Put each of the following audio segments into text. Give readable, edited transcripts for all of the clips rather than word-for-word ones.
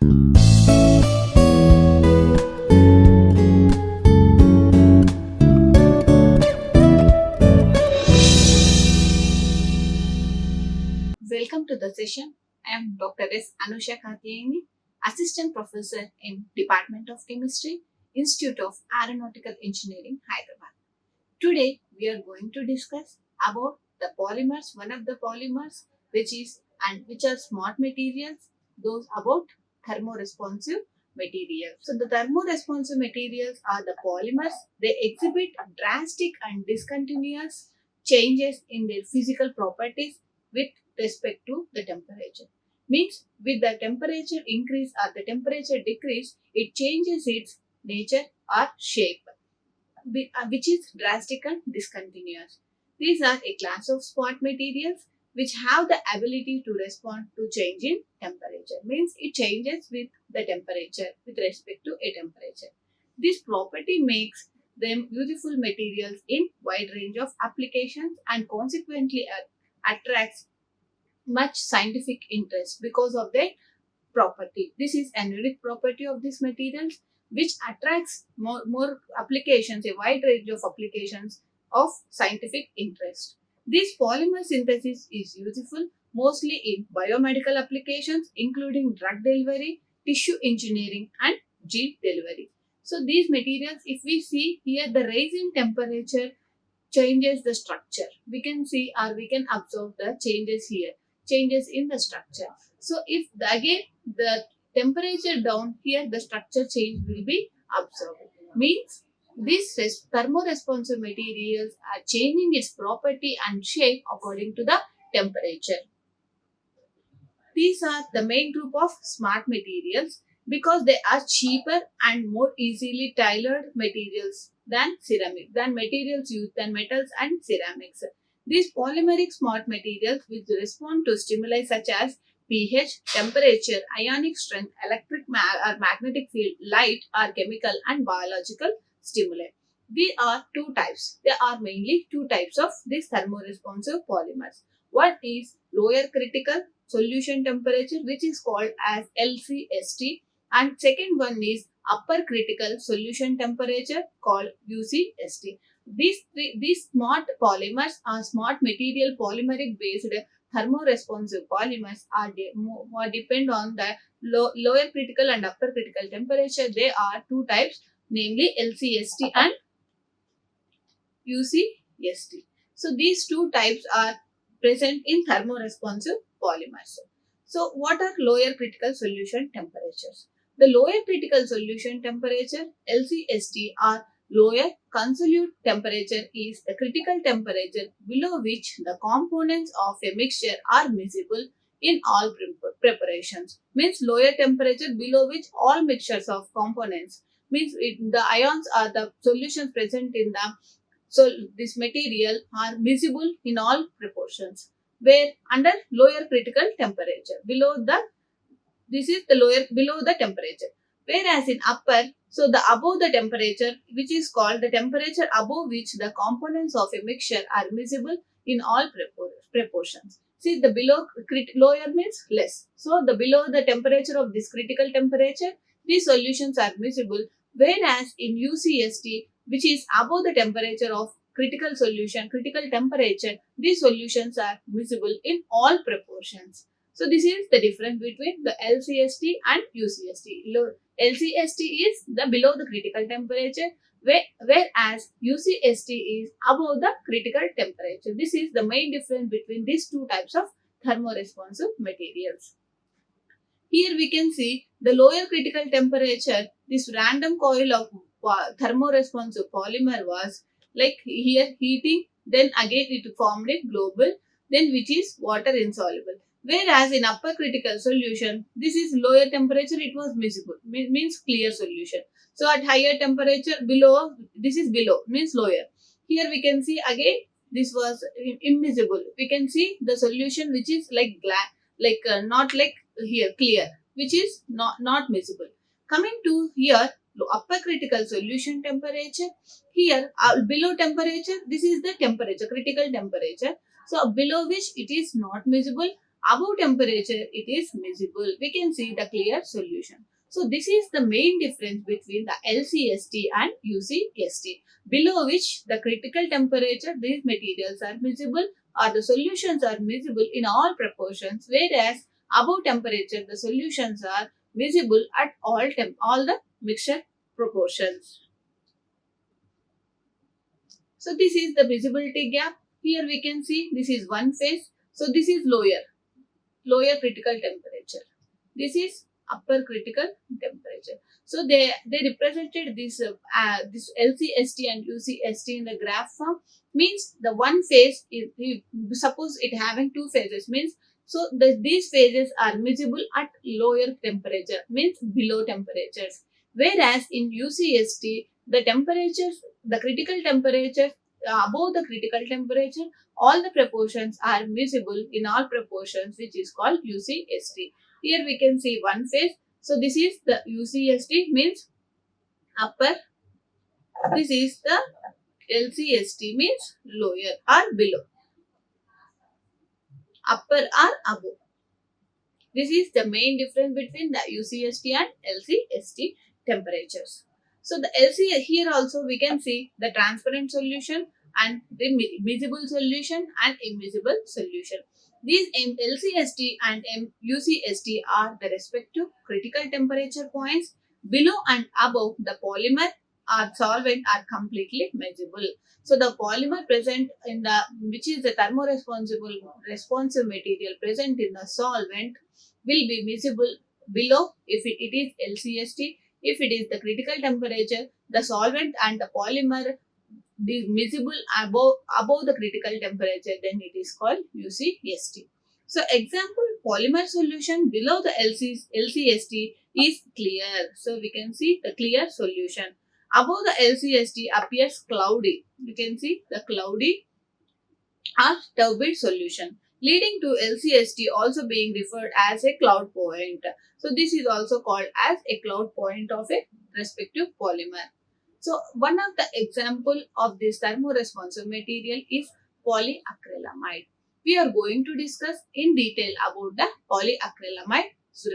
Welcome to the session. I am Dr. S. Anusha Katyayani, Assistant Professor in Department of Chemistry, Institute of Aeronautical Engineering, Hyderabad. Today we are going to discuss about the polymers, one of the polymers which are smart materials, those about thermoresponsive materials. So the thermoresponsive materials are the polymers. They exhibit drastic and discontinuous changes in their physical properties with respect to the temperature. Means with the temperature increase or the temperature decrease, it changes its nature or shape, which is drastic and discontinuous. These are a class of spot materials which have the ability to respond to change in temperature. Means it changes with the temperature with respect to a temperature. This property makes them useful materials in wide range of applications and consequently attracts much scientific interest because of their property. This is an unique property of these materials which attracts more applications, a wide range of applications of scientific interest. This polymer synthesis is useful mostly in biomedical applications including drug delivery, tissue engineering and gene delivery. So these materials, if we see here, the rise in temperature changes the structure. We can see or we can observe the changes here, changes in the structure. So if again the temperature down here, the structure change will be observed. Means these thermoresponsive materials are changing its property and shape according to the temperature. These are the main group of smart materials because they are cheaper and more easily tailored materials than materials used than metals and ceramics. These polymeric smart materials which respond to stimuli such as pH, temperature, ionic strength, electric or magnetic field, light or chemical and biological stimuli. There are two types. There are mainly two types of these thermoresponsive polymers. One is lower critical solution temperature, which is called as LCST, and second one is upper critical solution temperature called UCST. These smart polymers are smart material polymeric based thermoresponsive polymers are more depend on the lower critical and upper critical temperature. There are two types, namely LCST and UCST. So these two types are present in thermoresponsive polymers. So what are lower critical solution temperatures? The lower critical solution temperature LCST or lower consolute temperature is the critical temperature below which the components of a mixture are miscible in all preparations. Means lower temperature below which all mixtures of components, means the ions are the solutions present in the so this material are visible in all proportions. Where under lower critical temperature, below the this is the lower below the temperature. Whereas in upper, so the above the temperature, which is called the temperature above which the components of a mixture are visible in all proportions. See the below lower means less. So the below the temperature of this critical temperature, these solutions are visible. Whereas in UCST, which is above the temperature of critical temperature, these solutions are visible in all proportions. So this is the difference between the LCST and UCST. LCST is the below the critical temperature, whereas UCST is above the critical temperature. This is the main difference between these two types of thermoresponsive materials. Here we can see the lower critical temperature, this random coil of thermoresponsive polymer was like here heating, then again it formed a globule, then which is water insoluble. Whereas in upper critical solution, this is lower temperature, it was miscible, means clear solution. So at higher temperature below, this is below, means lower. Here we can see again this was immiscible. We can see the solution which is like not like here clear, which is not miscible. Coming to here upper critical solution temperature, here below temperature, this is the temperature, critical temperature, so below which it is not miscible, Above temperature, it is miscible. We can see the clear solution. So this is the main difference between the LCST and UCST, below which the critical temperature these materials are miscible or the solutions are miscible in all proportions, whereas above temperature the solutions are miscible at all the mixture proportions. So this is the visibility gap. Here we can see this is one phase. So this is lower critical temperature. This is upper critical temperature. So they represented this LCST and UCST in the graph form. Means the one phase is, suppose it having two phases, means so these phases are miscible at lower temperature, means below temperatures. Whereas in UCST the temperatures, the critical temperature, above the critical temperature, all the proportions are miscible in all proportions, which is called UCST. Here we can see one phase. So this is the UCST, means upper. This is the LCST, means lower or below. Upper or above. This is the main difference between the UCST and LCST temperatures. So the LC, here also we can see the transparent solution and the miscible solution and immiscible solution. These LCST and UCST are the respective critical temperature points. Below and above the polymer or solvent are completely miscible. So the polymer present in the, which is the responsive material present in the solvent, will be miscible below if it is LCST. If it is the critical temperature, the solvent and the polymer be miscible above the critical temperature, then it is called UCST. So example, polymer solution below the LCST is clear. So we can see the clear solution. Above the LCST appears cloudy. You can see the cloudy or turbid solution, leading to LCST also being referred as a cloud point. So this is also called as a cloud point of a respective polymer. So one of the example of this thermoresponsive material is polyacrylamide. We are going to discuss in detail about the polyacrylamide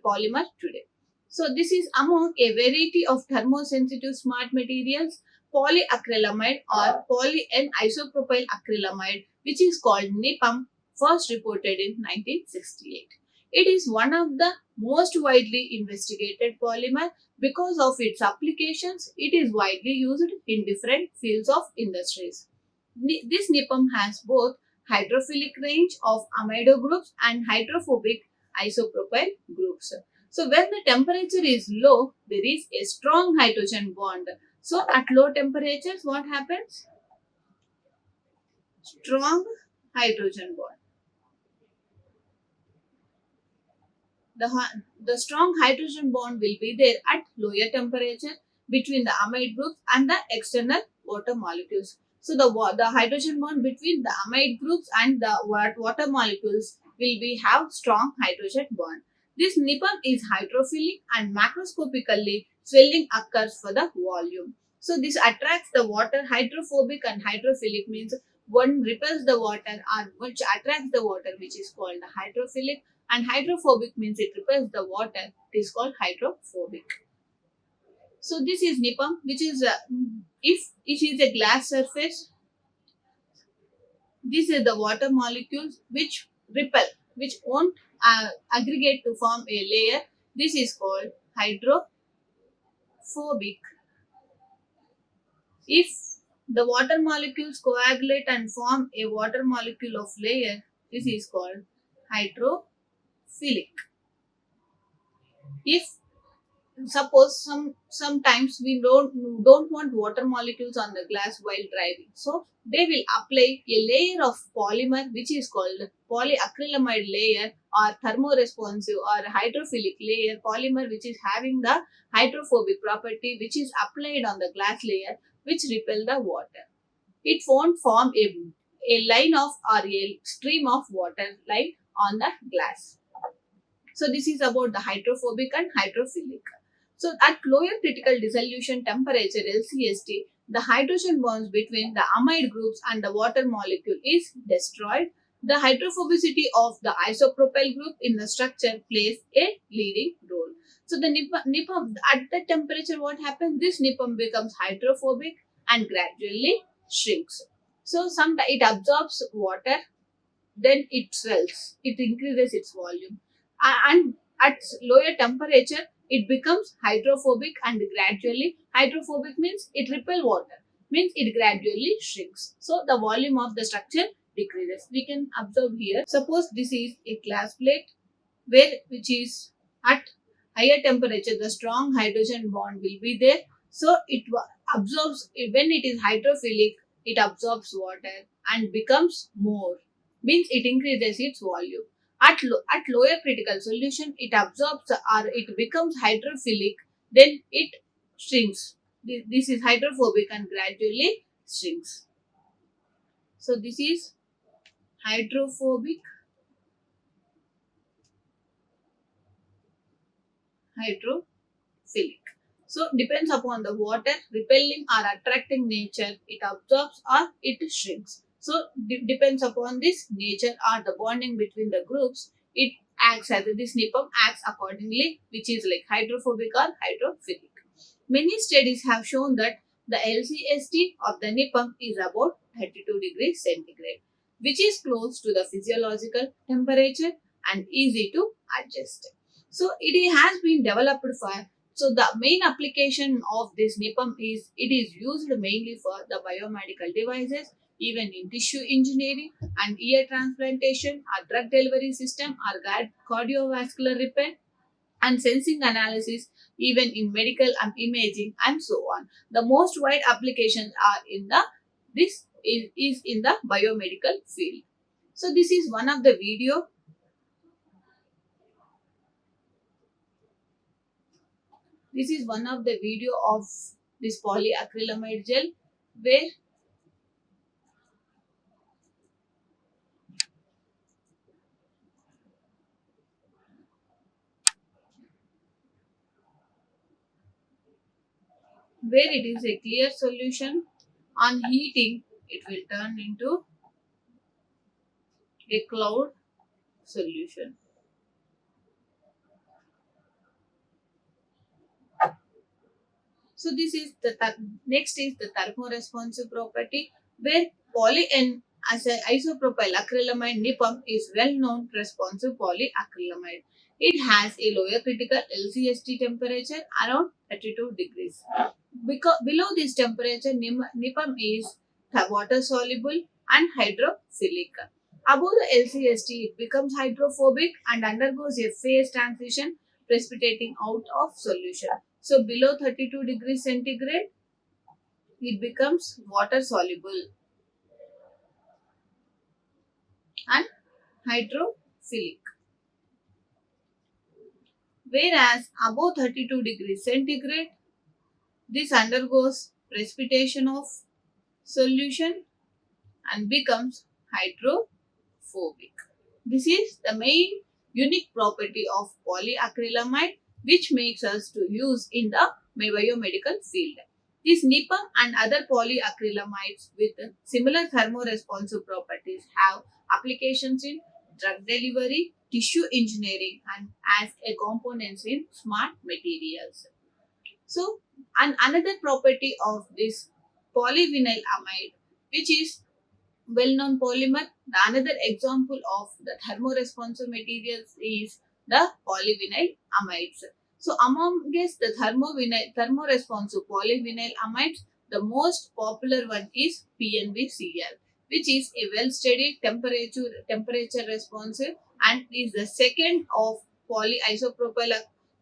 polymer today. So this is among a variety of thermosensitive smart materials. Polyacrylamide or poly N isopropyl acrylamide, which is called NIPAM, first reported in 1968. It is one of the most widely investigated polymer. Because of its applications, it is widely used in different fields of industries. This NIPAM has both hydrophilic range of amido groups and hydrophobic isopropyl groups. So when the temperature is low, there is a strong hydrogen bond. So at low temperatures, what happens? Strong hydrogen bond. The strong hydrogen bond will be there at lower temperature between the amide groups and the external water molecules. So the hydrogen bond between the amide groups and the water molecules will be have strong hydrogen bond. This NIPAM is hydrophilic and macroscopically swelling occurs for the volume. So this attracts the water. Hydrophobic and hydrophilic means one repels the water or which attracts the water, which is called hydrophilic, and hydrophobic means it repels the water. It is called hydrophobic. So this is NIPAM, which is if it is a glass surface, this is the water molecules which repel, which won't aggregate to form a layer. This is called hydrophobic. If the water molecules coagulate and form a water molecule of layer, this is called hydrophilic. If suppose sometimes we don't want water molecules on the glass while driving, so they will apply a layer of polymer which is called polyacrylamide layer or thermoresponsive or hydrophilic layer polymer, which is having the hydrophobic property, which is applied on the glass layer, which repel the water. It won't form a line of or a stream of water like on the glass. So this is about the hydrophobic and hydrophilic. So at lower critical dissolution temperature LCST, the hydrogen bonds between the amide groups and the water molecule is destroyed. The hydrophobicity of the isopropyl group in the structure plays a leading role. So the NIPAM at that temperature, what happens? This NIPAM becomes hydrophobic and gradually shrinks. So sometimes it absorbs water, then it swells, it increases its volume. And at lower temperature, it becomes hydrophobic and gradually, hydrophobic means it repel water, means it gradually shrinks. So the volume of the structure decreases. We can observe here. Suppose this is a glass plate which is at higher temperature, the strong hydrogen bond will be there. So it absorbs, when it is hydrophilic, it absorbs water and becomes more, means it increases its volume. At lower critical solution, it absorbs or it becomes hydrophilic, then it shrinks. This is hydrophobic and gradually shrinks. So this is hydrophobic, hydrophilic. So depends upon the water repelling or attracting nature, it absorbs or it shrinks. So depends upon this nature or the bonding between the groups, it acts as this NIPAM acts accordingly, which is like hydrophobic or hydrophilic. Many studies have shown that the LCST of the NIPAM is about 32 degrees centigrade, which is close to the physiological temperature and easy to adjust. So it has been developed for, so the main application of this NIPAM is it is used mainly for the biomedical devices, even in tissue engineering and ear transplantation or drug delivery system or cardiovascular repair and sensing analysis, even in medical and imaging and so on. The most wide applications are in the this is in the biomedical field. So this is one of the video. This is one of the video of this polyacrylamide gel where it is a clear solution. On heating, it will turn into a cloud solution. So this is the next is the thermoresponsive property, where poly N as an isopropyl acrylamide NIPAM is well known responsive polyacrylamide. It has a lower critical LCST temperature around 32 degrees. Because below this temperature, NIPAM is water soluble and hydrophilic. Above the LCST, it becomes hydrophobic and undergoes a phase transition, precipitating out of solution. So below 32 degrees centigrade, it becomes water soluble and hydrophilic. Whereas above 32 degrees centigrade, this undergoes precipitation of solution and becomes hydrophobic. This is the main unique property of polyacrylamide which makes us to use in the biomedical field. These NIPAM and other polyacrylamides with similar thermoresponsive properties have applications in drug delivery, tissue engineering and as a components in smart materials. So, and another property of this polyvinyl amide, which is well-known polymer. The another example of the thermoresponsive materials is the polyvinyl amides. So amongst the thermoresponsive polyvinyl amides, the most popular one is PNVCl, which is a well-studied temperature responsive and is the second of polyisopropyl.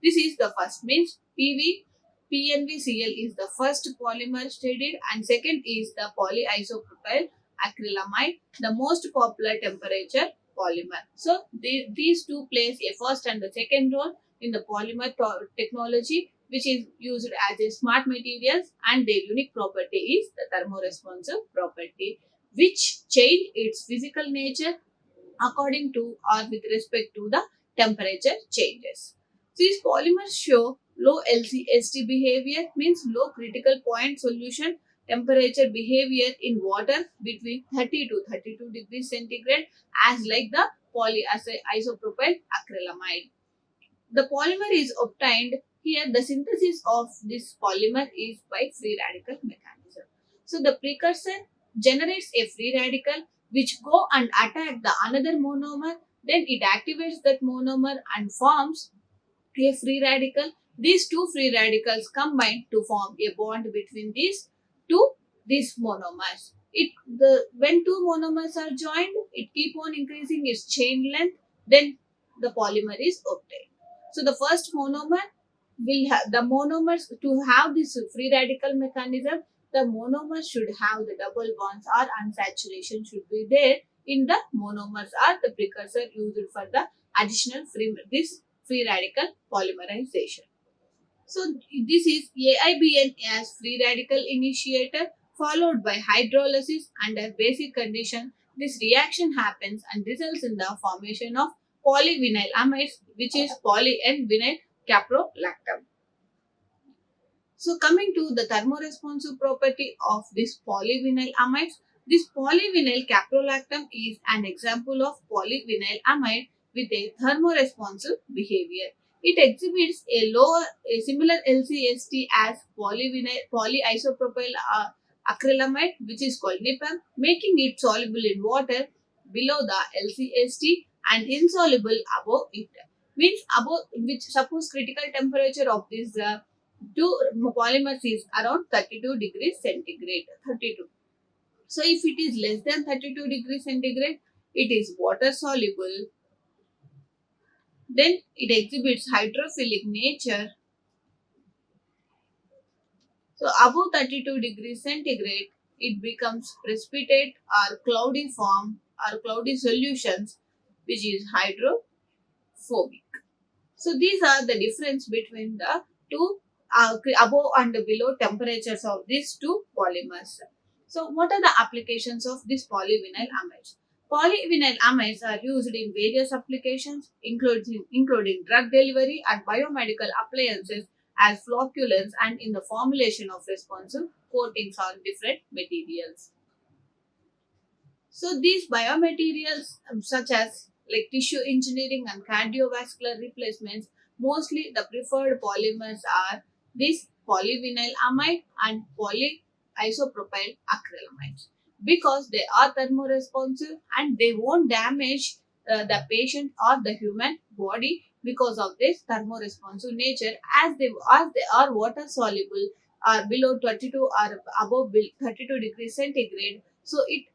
This is the first means PNVCl is the first polymer studied and second is the polyisopropyl acrylamide, the most popular temperature polymer. So these two plays a first and the second role in the polymer technology, which is used as a smart materials, and their unique property is the thermoresponsive property, which change its physical nature according to or with respect to the temperature changes. These polymers show low LCST behavior, means low critical point solution temperature behavior in water between 30 to 32 degrees centigrade as like the polyisopropyl acrylamide. The polymer is obtained here. The synthesis of this polymer is by free radical mechanism. So the precursor generates a free radical which go and attack the another monomer. Then it activates that monomer and forms a free radical. These two free radicals combine to form a bond between these monomers. When two monomers are joined, it keep on increasing its chain length. Then the polymer is obtained. So the first monomer will have the monomers to have this free radical mechanism. The monomers should have the double bonds or unsaturation should be there in the monomers or the precursor used for the additional free radical polymerization. So this is AIBN as free radical initiator followed by hydrolysis under basic condition. This reaction happens and results in the formation of polyvinyl amides, which is poly and vinyl caprolactam. So coming to the thermoresponsive property of this polyvinyl amides, this polyvinyl caprolactam is an example of polyvinyl amide with a thermoresponsive behavior. It exhibits a similar LCST as polyisopropyl acrylamide, which is called NIPAM, making it soluble in water below the LCST and insoluble above it. Means above which suppose critical temperature of these two polymers is around 32 degrees centigrade. 32. So if it is less than 32 degrees centigrade, it is water soluble. Then it exhibits hydrophilic nature. So above 32 degrees centigrade, it becomes precipitate or cloudy form or cloudy solutions, which is hydrophobic. So these are the difference between the two above and below temperatures of these two polymers. So what are the applications of these polyvinyl amides? Polyvinyl amides are used in various applications including drug delivery and biomedical appliances as flocculants and in the formulation of responsive coatings on different materials. So these biomaterials such as like tissue engineering and cardiovascular replacements, mostly the preferred polymers are this polyvinyl amide and polyisopropyl acrylamides because they are thermoresponsive and they won't damage the patient or the human body because of this thermoresponsive nature as they are water soluble or below 22 or above 32 degrees centigrade. So it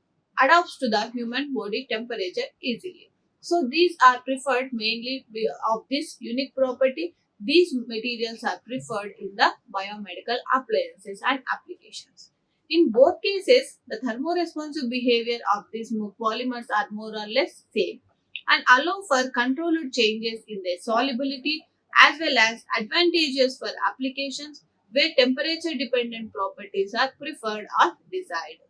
adapts to the human body temperature easily. So these are preferred mainly of this unique property. These materials are preferred in the biomedical appliances and applications. In both cases, the thermoresponsive behavior of these polymers are more or less same and allow for controlled changes in their solubility as well as advantageous for applications where temperature dependent properties are preferred or desired.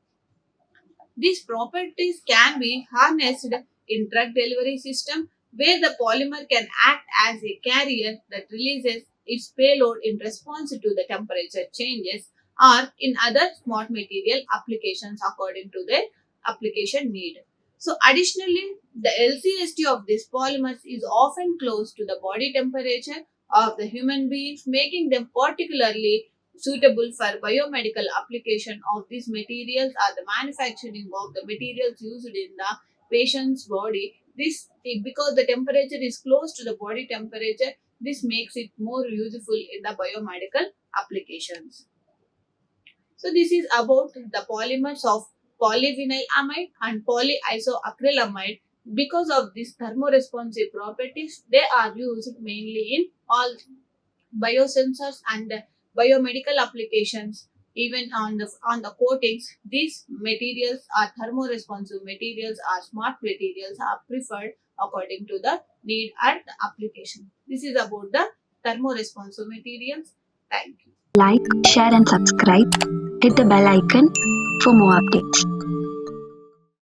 These properties can be harnessed in drug delivery system where the polymer can act as a carrier that releases its payload in response to the temperature changes or in other smart material applications according to their application need. So additionally, the LCST of these polymers is often close to the body temperature of the human beings, making them particularly suitable for biomedical application of these materials or the manufacturing of the materials used in the patient's body. This because the temperature is close to the body temperature, this makes it more useful in the biomedical applications. So this is about the polymers of polyvinyl amide and polyisoacrylamide. Because of these thermoresponsive properties, they are used mainly in all biosensors and biomedical applications. Even on the coatings, these materials are thermoresponsive materials or smart materials are preferred according to the need and the application. This is about the thermoresponsive materials. Thank you. Like, share, and subscribe. Hit the bell icon for more updates.